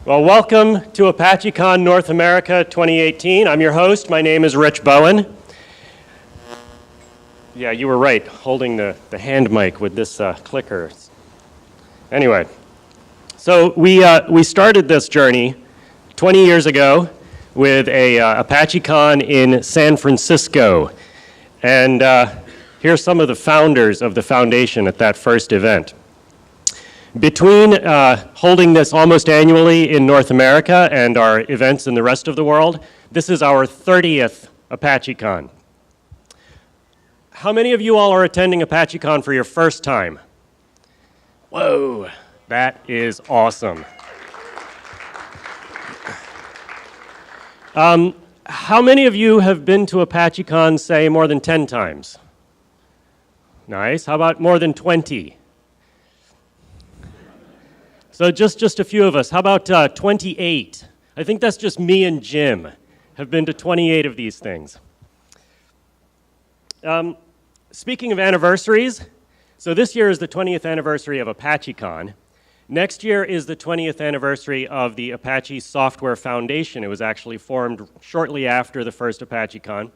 Well, welcome to ApacheCon North America 2018. I'm your host. My name is Rich Bowen. Yeah, you were right, holding the hand mic with this clicker. Anyway, so we started this journey 20 years ago with a ApacheCon in San Francisco. And here's some of the founders of the foundation at that first event. Between holding this almost annually in North America and our events in the rest of the world, this is our 30th ApacheCon. How many of you all are attending ApacheCon for your first time? Whoa, that is awesome. How many of you have been to ApacheCon, say, more than 10 times? Nice. How about more than 20? So just a few of us. How about 28? I think that's just me and Jim have been to 28 of these things. Speaking of anniversaries, so this year is the 20th anniversary of ApacheCon. Next year is the 20th anniversary of the Apache Software Foundation. It was actually formed shortly after the first ApacheCon.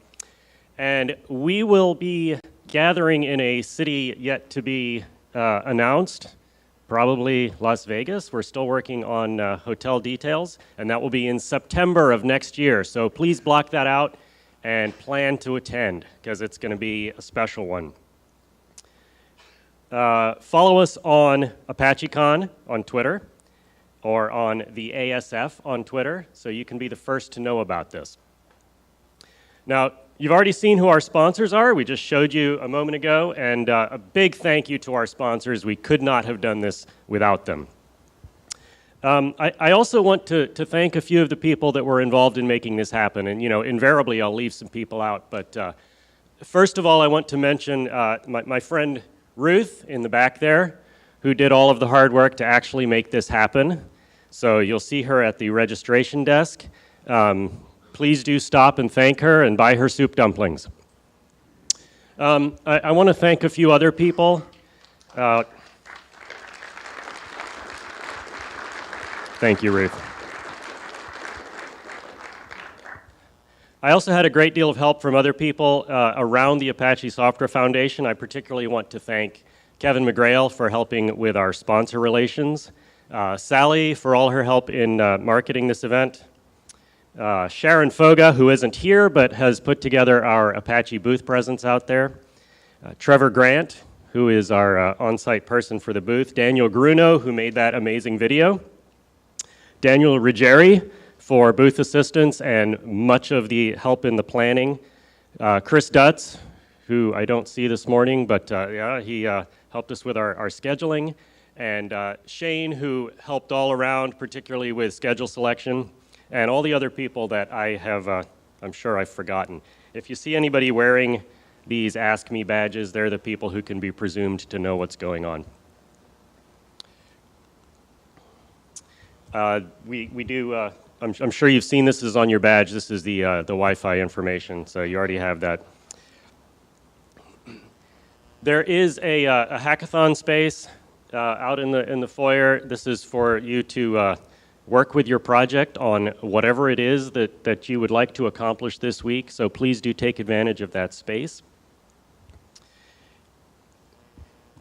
And we will be gathering in a city yet to be announced. Probably Las Vegas. We're still working on hotel details, and that will be in September of next year. So please block that out and plan to attend, because it's going to be a special one. Follow us on ApacheCon on Twitter, or on the ASF on Twitter, so you can be the first to know about this. Now, you've already seen who our sponsors are. We just showed you a moment ago, and a big thank you to our sponsors. We could not have done this without them. I also want to thank a few of the people that were involved in making this happen, and invariably I'll leave some people out, but first of all I want to mention my friend Ruth in the back there, who did all of the hard work to actually make this happen. So you'll see her at the registration desk. Please do stop and thank her and buy her soup dumplings. I want to thank a few other people. Thank you, Ruth. I also had a great deal of help from other people around the Apache Software Foundation. I particularly want to thank Kevin McGrail for helping with our sponsor relations, Sally for all her help in marketing this event, Sharon Foga, who isn't here but has put together our Apache booth presence out there, Trevor Grant, who is our on-site person for the booth, Daniel Gruno, who made that amazing video, Daniel Ruggieri for booth assistance and much of the help in the planning, Chris Dutz, who I don't see this morning, but yeah, he helped us with our scheduling, and Shane, who helped all around, particularly with schedule selection, and all the other people that I have, I'm sure I've forgotten. If you see anybody wearing these Ask Me badges, they're the people who can be presumed to know what's going on. We do, I'm sure you've seen this is on your badge. This is the Wi-Fi information, so you already have that. There is a hackathon space out in the foyer. This is for you to work with your project on whatever it is that you would like to accomplish this week, so please do take advantage of that space.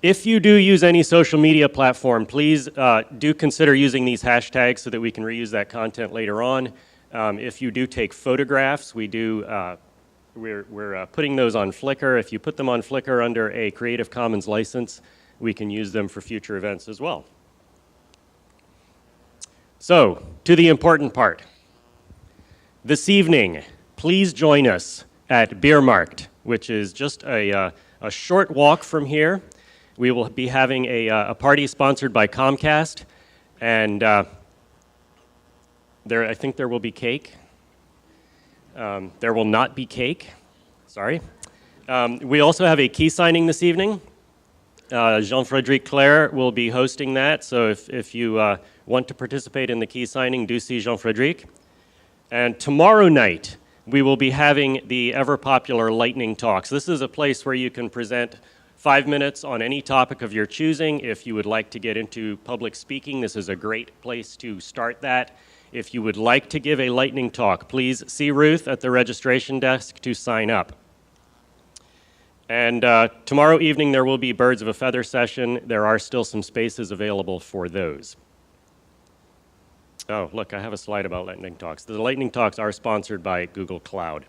If you do use any social media platform, please do consider using these hashtags so that we can reuse that content later on. If you do take photographs, we're putting those on Flickr. If you put them on Flickr under a Creative Commons license, we can use them for future events as well. So, to the important part. This evening, please join us at Biermarkt, which is just a short walk from here. We will be having a party sponsored by Comcast, and I think there will be cake. There will not be cake, sorry. We also have a key signing this evening. Jean-Frédéric Claire will be hosting that, so if you want to participate in the key signing, do see Jean-Frédéric. And tomorrow night, we will be having the ever-popular lightning talks. This is a place where you can present 5 minutes on any topic of your choosing. If you would like to get into public speaking, this is a great place to start that. If you would like to give a lightning talk, please see Ruth at the registration desk to sign up. And tomorrow evening there will be Birds of a Feather session. There are still some spaces available for those. Oh, look, I have a slide about lightning talks. The lightning talks are sponsored by Google Cloud.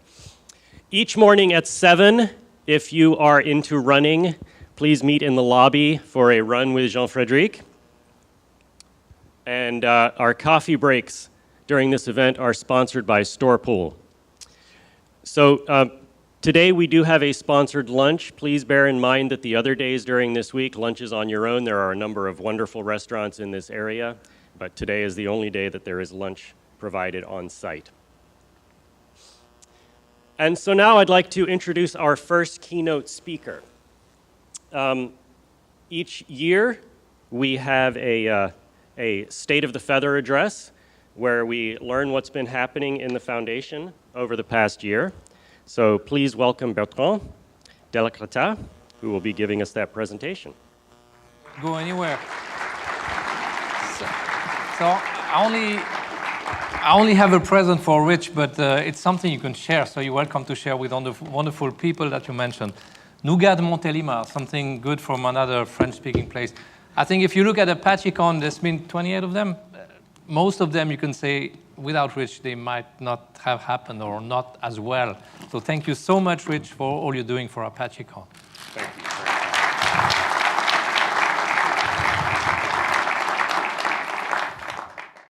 Each morning at 7, if you are into running, please meet in the lobby for a run with Jean-Frédéric. And our coffee breaks during this event are sponsored by Storepool. So today we do have a sponsored lunch. Please bear in mind that the other days during this week, lunch is on your own. There are a number of wonderful restaurants in this area, but today is the only day that there is lunch provided on site. And so now I'd like to introduce our first keynote speaker. Each year we have a State of the Feather address where we learn what's been happening in the foundation over the past year. So please welcome Bertrand Delacreta, who will be giving us that presentation. Go anywhere. So I only have a present for Rich, but it's something you can share, so you're welcome to share with all the wonderful people that you mentioned. Nougat de Montélimar, something good from another French-speaking place. I think if you look at ApacheCon, there's been 28 of them. Most of them, you can say, without Rich, they might not have happened or not as well. So thank you so much, Rich, for all you're doing for ApacheCon.